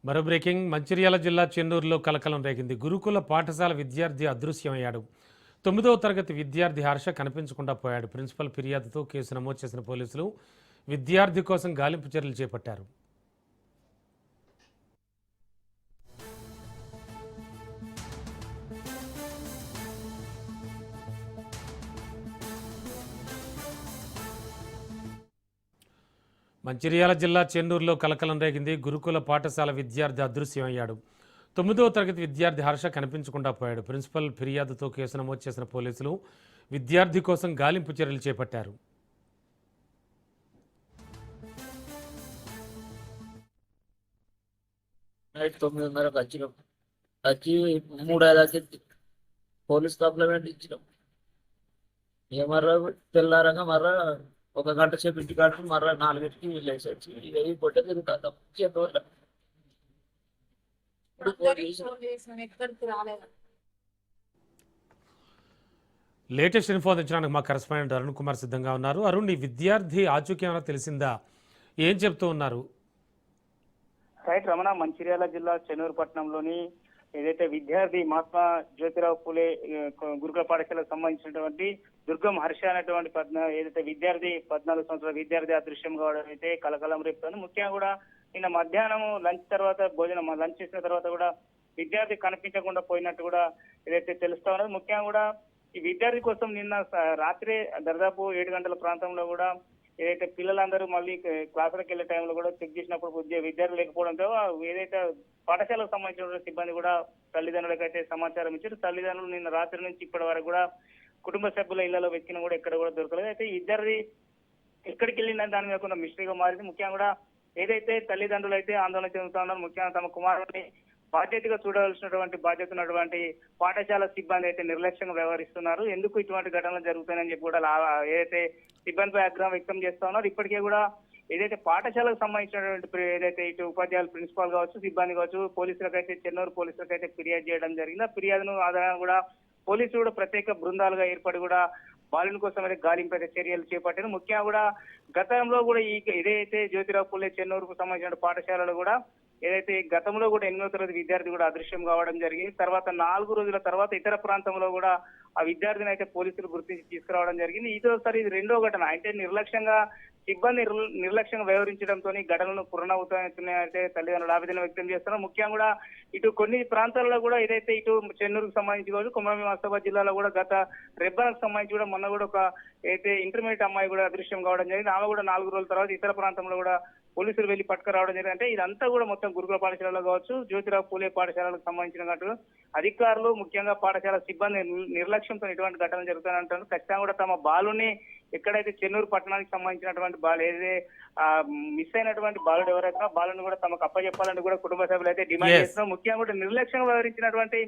మరో బ్రేకింగ్ మంచిర్యాల జిల్లా చెన్నూరులో కలకలం రేగింది. గురుకుల పాఠశాల విద్యార్థి అదృశ్యమయ్యాడు. 9వ తరగతి విద్యార్థి హర్ష కనిపించకుండా పోయాడు. ప్రిన్సిపల్ ఫిర్యాదుతో కేసు నమోదు చేసిన పోలీసులు విద్యార్థి కోసం గాలింపు చర్యలు చేపట్టారు. మంచిర్యాల జిల్లా చెన్నూరులో కలకలం రేగింది. గురుకుల పాఠశాల విద్యార్థి అదృశ్యమయ్యాడు. 9వ తరగతి విద్యార్థి హర్ష కనిపించకుండా పోయాడు. ప్రిన్సిపల్ ఫిర్యాదుతో కేసు నమోదు చేసిన పోలీసులు విద్యార్థి కోసం గాలింపు చర్యలు చేపట్టారు. నైట్ 9:30కి వచ్చినాం. వచ్చి 3:05 పోలీస్ కంప్లైంట్ ఇచ్చినాం. ఇక మర్ర తెల్లారంగా మర్ర ఒక గంట సేపు ఇంటికాడ మర్ర 4కి వెళ్ళేసి వచ్చి ఇక ఈ పొట్ట తిరుగుతాం చెప్పవల్ల. లేటెస్ట్ ఇన్ఫో అందించడానికి మా కరెస్పాండెంట్ అరుణ్ కుమార్ సిద్ధంగా ఉన్నారు. అరుణ్, ఈ విద్యార్థి ఆచూకీ ఏమైనా తెలిసిందా? ఏం చెప్తూ ఉన్నారు? రైట్ రమణ, మంచిర్యాల జిల్లా చెన్నూరు పట్టణంలోని ఏదైతే విద్యార్థి మహాత్మా జ్యోతిరావు పూలే గురుకుల పాఠశాలకు సంబంధించినటువంటి దుర్గం హర్ష అనేటువంటి ఏదైతే విద్యార్థి 14 సంవత్సరాల విద్యార్థి అదృశ్యం కావడం అయితే కలకలం రేపుతుంది. ముఖ్యంగా కూడా నిన్న మధ్యాహ్నం లంచ్ చేసిన తర్వాత కూడా విద్యార్థి కనిపించకుండా పోయినట్టు కూడా ఏదైతే తెలుస్తా ఉన్నది. ముఖ్యంగా కూడా ఈ విద్యార్థి కోసం నిన్న రాత్రి దాదాపు 7 గంటల ప్రాంతంలో కూడా ఏదైతే పిల్లలందరూ మళ్ళీ క్లాసులకు వెళ్లే టైంలో కూడా చెక్ చేసినప్పుడు విద్యార్థులు లేకపోవడంతో ఏదైతే పాఠశాలకు సంబంధించిన సిబ్బంది కూడా తల్లిదండ్రులకైతే సమాచారం ఇచ్చారు. తల్లిదండ్రులు నిన్న రాత్రి నుంచి ఇప్పటి వరకు కూడా కుటుంబ సభ్యుల ఇళ్లలో వెతికిన కూడా ఎక్కడ కూడా దొరకలేదు. అయితే విద్యార్థి ఎక్కడికి వెళ్ళిన దాని మీద కొంత మిస్టరీగా మారింది. ముఖ్యంగా కూడా ఏదైతే తల్లిదండ్రులు అయితే ఆందోళన చెందుతా ఉన్నారు. ముఖ్యంగా తమ కుమారుడిని బాధ్యతగా చూడవలసినటువంటి బాధ్యత ఉన్నటువంటి పాఠశాల సిబ్బంది అయితే నిర్లక్ష్యంగా వ్యవహరిస్తున్నారు. ఎందుకు ఇటువంటి ఘటనలు జరుగుతాయని చెప్పి కూడా ఏదైతే సిబ్బందిపై ఆగ్రహం వ్యక్తం చేస్తా ఉన్నారు. ఇప్పటికే కూడా ఏదైతే పాఠశాలకు సంబంధించినటువంటి ఏదైతే ఇటు ఉపాధ్యాయులు, ప్రిన్సిపాల్ కావచ్చు, సిబ్బంది కావచ్చు, పోలీసులకైతే చెన్నూరు పోలీసులకైతే ఫిర్యాదు చేయడం జరిగింది. ఆ ఫిర్యాదును ఆధారంగా కూడా పోలీసులు కూడా ప్రత్యేక బృందాలుగా ఏర్పడి కూడా బాలుని కోసం అయితే గాలింపు అయితే చర్యలు చేపట్టారు. ముఖ్యంగా కూడా గతంలో కూడా ఏదైతే జ్యోతిరావు పూలే చెన్నూరుకు సంబంధించిన పాఠశాలలు కూడా ఏదైతే గతంలో కూడా 8వ తరగతి విద్యార్థి కూడా అదృశ్యం కావడం జరిగింది. తర్వాత 4 రోజుల తర్వాత ఇతర ప్రాంతంలో కూడా ఆ విద్యార్థిని అయితే పోలీసులు గుర్తించి తీసుకురావడం జరిగింది. ఇదోసారి ఇది రెండో ఘటన. అంటే సిబ్బంది నిర్లక్ష్యంగా వ్యవహరించడంతో ఘటనలు పునరావృతమవుతున్నాయంటే తల్లిదండ్రులు ఆవేదన వ్యక్తం చేస్తున్నారు. ముఖ్యంగా కూడా ఇటు కొన్ని ప్రాంతాల్లో కూడా ఏదైతే ఇటు చెన్నూరుకు సంబంధించి కావచ్చు, కుమరం ఆసిఫాబాద్ జిల్లాలో కూడా గత రెబ్బలకు సంబంధించి కూడా మొన్న కూడా ఒక అయితే ఇంటర్మీడియట్ అమ్మాయి కూడా అదృశ్యం కావడం జరిగింది. ఆమె కూడా 4 రోజుల తర్వాత ఇతర ప్రాంతంలో కూడా పోలీసులు వెళ్లి పట్టుకురావడం జరిగింది. అంటే ఇదంతా కూడా మొత్తం గురుకుల పాఠశాలలో కావచ్చు, జ్యోతిరావు పూలే పాఠశాలకు సంబంధించిన అధికారులు ముఖ్యంగా పాఠశాల సిబ్బంది నిర్లక్ష్యంతో ఇటువంటి ఘటనలు జరుగుతాయంటారు. ఖచ్చితంగా కూడా తమ బాలుని ఎక్కడైతే చెన్నూరు పట్టణానికి సంబంధించినటువంటి ఏదైతే మిస్ అయినటువంటి బాలుడు ఎవరైతే బాలుని కూడా తమకు అప్పచెప్పాలని కూడా కుటుంబ సభ్యులు అయితే డిమాండ్ చేస్తున్నారు. ముఖ్యంగా కూడా నిర్లక్ష్యంగా వ్యవహరించినటువంటి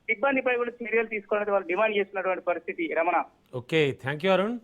సిబ్బందిపై కూడా చర్యలు తీసుకోవాలని వాళ్ళు డిమాండ్ చేస్తున్నటువంటి పరిస్థితి. Ramana. Okay, thank you Arun.